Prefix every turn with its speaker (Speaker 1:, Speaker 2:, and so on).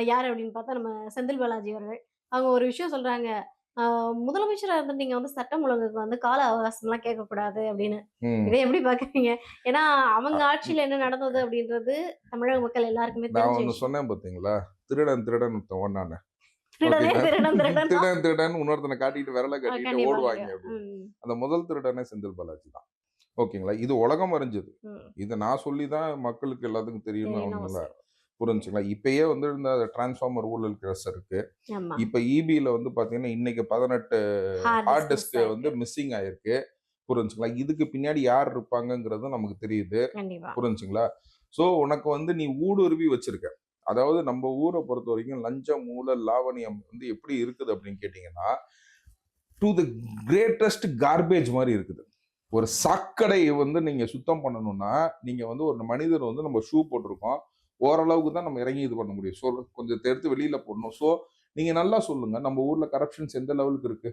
Speaker 1: யார் அப்படின்னு பார்த்தா நம்ம செந்தில் பாலாஜி அவர்கள். அவங்க ஒரு விஷயம் சொல்றாங்க. "அ முதலமைச்சரா இருந்து நீங்க வந்து சட்டம் ஒழுங்குக்கு வந்து கால அவகாசம்லாம் கேட்கக்கூடாது" அப்படின்னு. இத
Speaker 2: ம்.
Speaker 1: எப்படி பார்க்குறீங்க? ஏன்னா
Speaker 2: அ
Speaker 1: அவங்க
Speaker 2: இ
Speaker 1: ஆட்சியில என்ன நடந்தது அப்படின்றது தமிழக மக்கள் எல்லாருக்குமே
Speaker 2: நான்
Speaker 1: தெரிஞ்ச
Speaker 2: ஒண்ணு
Speaker 1: விஷயம்.
Speaker 2: சொன்னேன் பார்த்தீங்களா? திருடன் திருடன் ஒருத்தன் ஓடுனான்னு.
Speaker 1: திருடனே
Speaker 2: ஓகேங்களா?
Speaker 1: திருடன் திருடன் தான்.
Speaker 2: திருடன் திருடன்னு இன்னொருத்தன காட்டிட்டு விரல காட்டிட்டு
Speaker 1: கண்டிப்பா,
Speaker 2: ஓடுவாய்ங்க
Speaker 1: கண்டிப்பா.
Speaker 2: அப்படின்னு.
Speaker 1: ம்.
Speaker 2: அந்த முதல் திருடனே செந்தில் பாலாஜி தான். ஓகேங்களா? இது உலகம் அறிஞ்சது.
Speaker 1: ம்.
Speaker 2: இத நான் சொல்லி தான் மக்களுக்கு எல்லாத்துக்கும் தெரியும்னு
Speaker 1: தெரியணும்
Speaker 2: ஒண்ணும் இல்ல.
Speaker 1: அவசியம்.
Speaker 2: புரிஞ்சுங்களா? இப்பயே வந்து இந்த டிரான்ஸ்ஃபார்மர் ஊழல் கேஸ் இருக்கு.
Speaker 1: ஆமா.
Speaker 2: இப்ப ஈபில வந்து பார்த்தீங்கன்னா, இன்னைக்கு 18
Speaker 1: hard
Speaker 2: hard
Speaker 1: disk miss
Speaker 2: disk வந்து
Speaker 1: ஆயிருக்கு.
Speaker 2: மிஸ்ஸிங் ஆயிருக்கு. புரிஞ்சுங்களா? இதுக்கு பின்னாடி யார் இருப்பாங்கங்கிறதும் நமக்கு தெரியுது.
Speaker 1: கண்டிப்பா.
Speaker 2: புரிஞ்சுங்களா? ஸோ உனக்கு வந்து நீ ஊடுருவி வச்சிருக்க. அதாவது நம்ம ஊர பொறுத்தவரைக்கும் லஞ்சம், ஊழல், லாவணியம் வந்து எப்படி இருக்குது அப்படின்னு கேட்டீங்கன்னா, டூ த கிரேட்டஸ்ட் கார்பேஜ் மாரி இருக்குது. ஒரு சாக்கடை வந்து நீங்க சுத்தம் பண்ணணும்னா, நீங்க வந்து ஒரு மனிதர் வந்து நம்ம ஷூ போட்டிருக்கோம். ஓரளவுக்கு தான் நம்ம இறங்கி இது பண்ண முடியும். ஸோ கொஞ்சத்த எடுத்து வெளியில போடணும். ஸோ நீங்க நல்லா சொல்லுங்க. நம்ம ஊர்ல கரப்ஷன்ஸ் எந்த லெவலுக்கு இருக்கு?